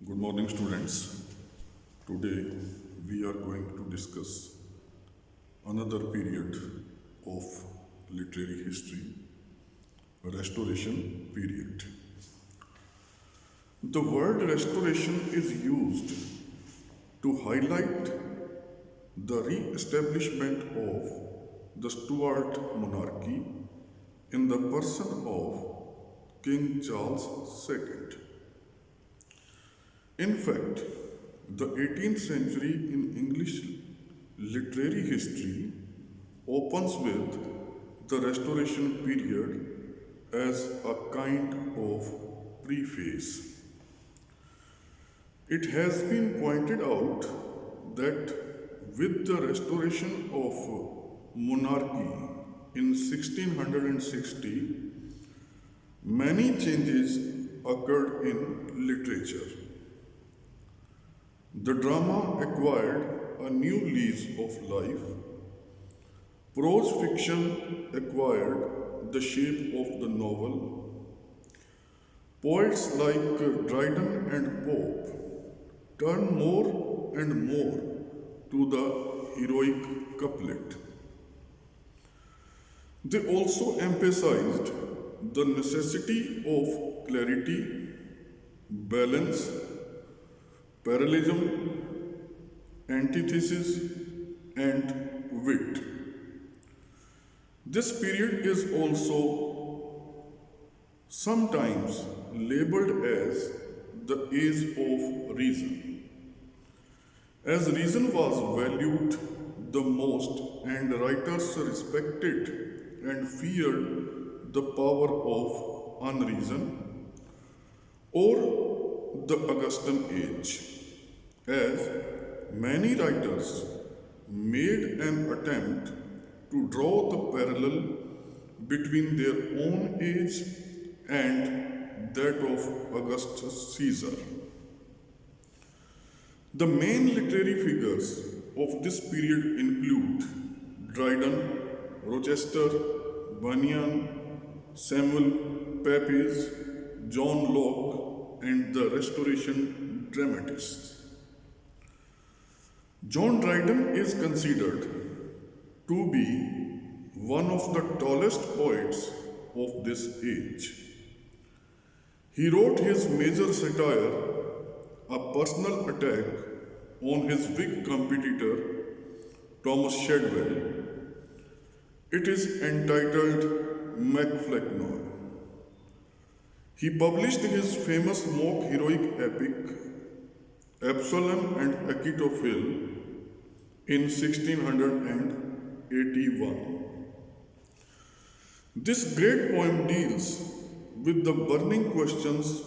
Good morning, students. Today we are going to discuss another period of literary history, Restoration period. The word restoration is used to highlight the re-establishment of the Stuart monarchy in the person of King Charles II. In fact, the 18th century in English literary history opens with the Restoration period as a kind of preface. It has been pointed out that with the restoration of monarchy in 1660, many changes occurred in literature. The drama acquired a new lease of life. Prose fiction acquired the shape of the novel. Poets like Dryden and Pope turned more and more to the heroic couplet. They also emphasized the necessity of clarity, balance, parallelism, antithesis, and wit. This period is also sometimes labeled as the age of reason, as reason was valued the most and writers respected and feared the power of unreason or the Augustan age, as many writers made an attempt to draw the parallel between their own age and that of Augustus Caesar. The main literary figures of this period include Dryden, Rochester, Bunyan, Samuel Pepys, John Locke, and the Restoration dramatists. John Dryden is considered to be one of the tallest poets of this age. He wrote his major satire, a personal attack on his Whig competitor Thomas Shadwell. It is entitled MacFlecknoe. He published his famous mock heroic epic Absalom and Achitophel in 1681. This great poem deals with the burning questions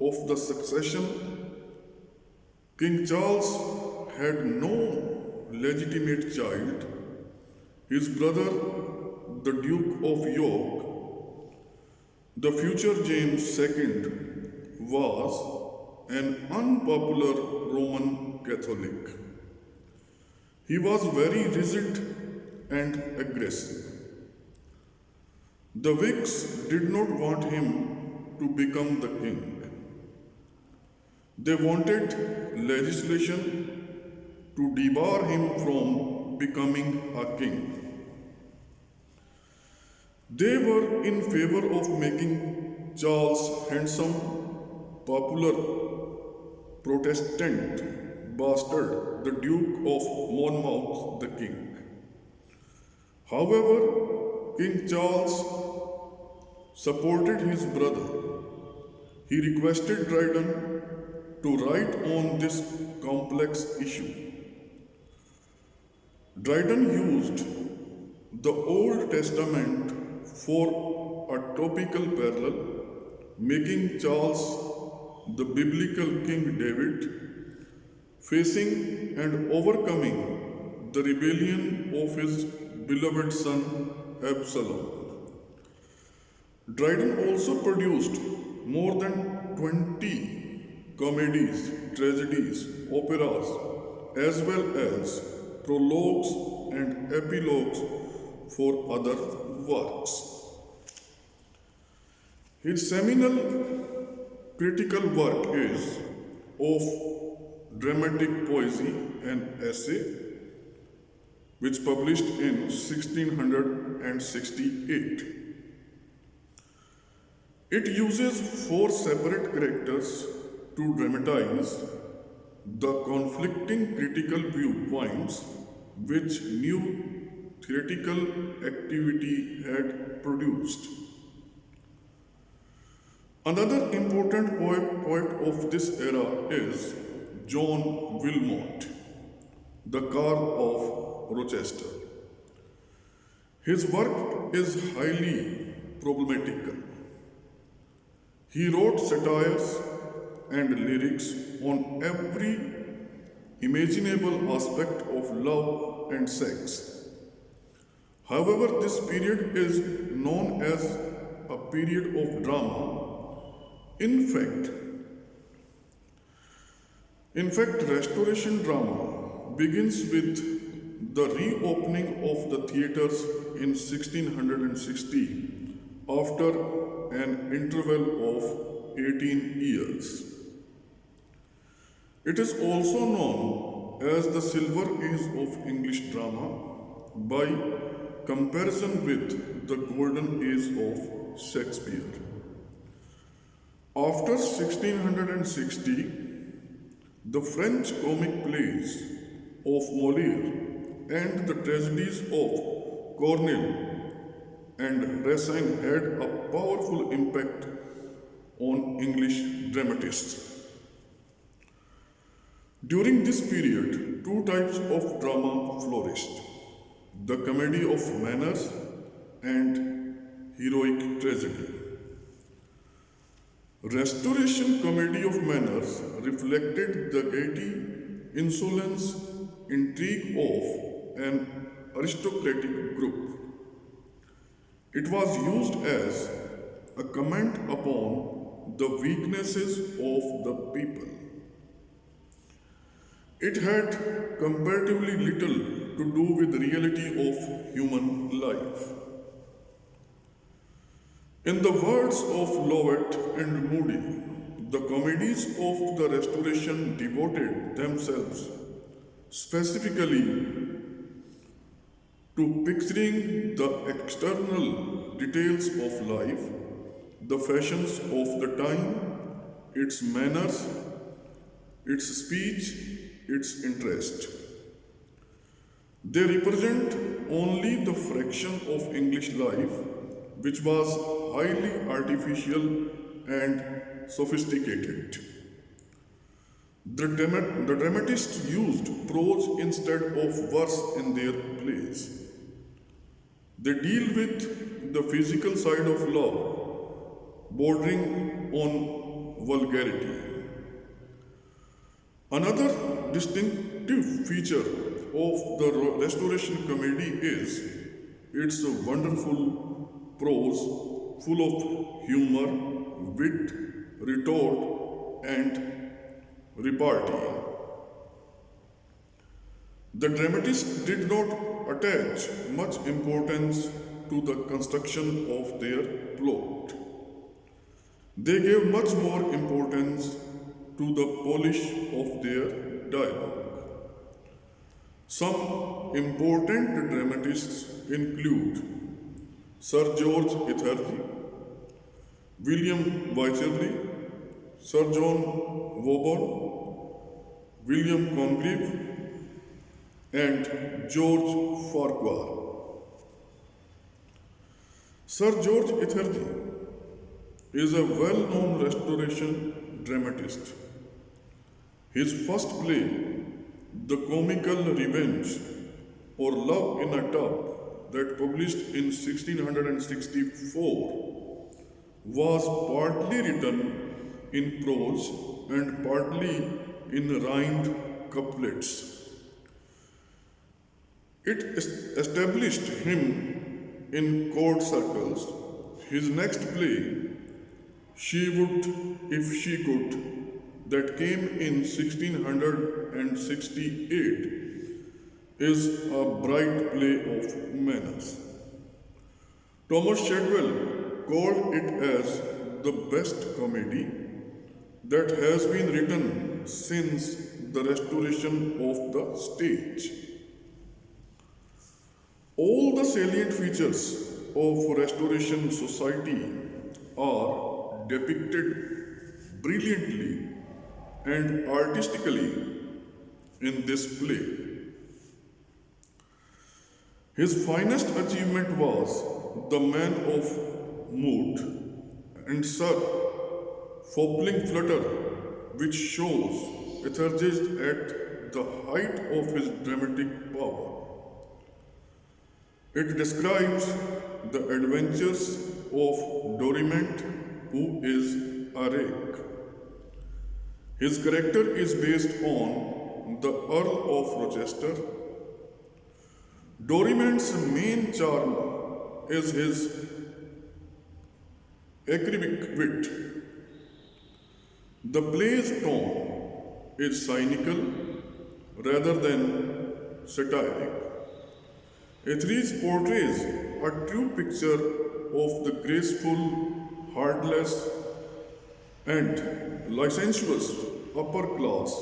of the succession. King Charles had no legitimate child. His brother, the Duke of York, the future James II, was an unpopular Roman Catholic. He was very rigid and aggressive. The Whigs did not want him to become the king. They wanted legislation to debar him from becoming a king. They were in favor of making Charles handsome, popular Protestant bastard, the Duke of Monmouth, the king. However, King Charles supported his brother. He requested Dryden to write on this complex issue. Dryden used the Old Testament for a topical parallel, making Charles the biblical King David, facing and overcoming the rebellion of his beloved son Absalom. Dryden also produced more than 20 comedies, tragedies, operas, as well as prologues and epilogues for other works. His seminal critical work is of dramatic poesy and essay, which published in 1668. It uses four separate characters to dramatize the conflicting critical viewpoints which new theoretical activity had produced. Another important poet of this era is John Wilmot, the Carr of Rochester. His work is highly problematical. He wrote satires and lyrics on every imaginable aspect of love and sex. However, this period is known as a period of drama. In fact, Restoration drama begins with the reopening of the theatres in 1660 after an interval of 18 years. It is also known as the Silver Age of English drama by comparison with the Golden Age of Shakespeare. After 1660, the French comic plays of Molière and the tragedies of Corneille and Racine had a powerful impact on English dramatists. During this period, two types of drama flourished: the comedy of manners and heroic tragedy. Restoration comedy of manners reflected the gaiety, insolence, intrigue of an aristocratic group. It was used as a comment upon the weaknesses of the people. It had comparatively little to do with the reality of human life. In the words of Lovett and Moody, the comedies of the Restoration devoted themselves specifically to picturing the external details of life, the fashions of the time, its manners, its speech, its interest. They represent only the fraction of English life which was highly artificial and sophisticated. The dramatists used prose instead of verse in their plays. They deal with the physical side of love, bordering on vulgarity. Another distinctive feature of the Restoration comedy is its wonderful prose full of humor, wit, retort, and repartee. The dramatists did not attach much importance to the construction of their plot. They gave much more importance to the polish of their dialogue. Some important dramatists include Sir George Ethergy, William Wycherley, Sir John Woburn, William Congreve, and George Farquhar. Sir George Ethergy is a well-known Restoration dramatist. His first play, The Comical Revenge or Love in a Tub, that published in 1664, was partly written in prose and partly in rhymed couplets. It established him in court circles. His next play, She Would If She Could, that came in 1668, is a bright play of manners. Thomas Shadwell called it as the best comedy that has been written since the restoration of the stage. All the salient features of Restoration Society are depicted brilliantly and artistically in this play. His finest achievement was The Man of Mood and Sir Fopling Flutter, which shows Etheridge at the height of his dramatic power. It describes the adventures of Dorimant, who is a rake. His character is based on the Earl of Rochester. Dorimant's main charm is his acerbic wit. The play's tone is cynical rather than satiric. Etheridge portrays a true picture of the graceful, heartless, and licentious upper class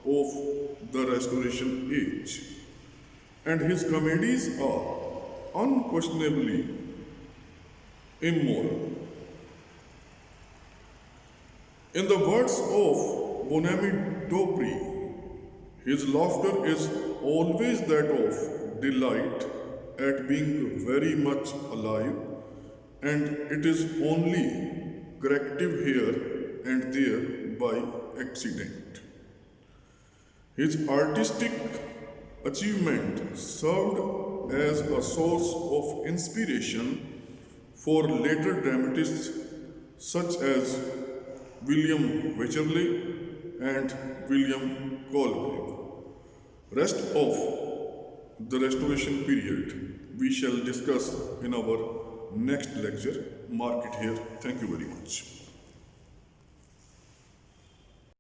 of the Restoration age, and his comedies are unquestionably immoral. In the words of Bonamy Dopri, his laughter is always that of delight at being very much alive, and it is only corrective here and there by accident. His artistic achievement served as a source of inspiration for later dramatists such as William Wycherley and William Colgrave. Rest of the Restoration period we shall discuss in our next lecture. Mark it here. Thank you very much.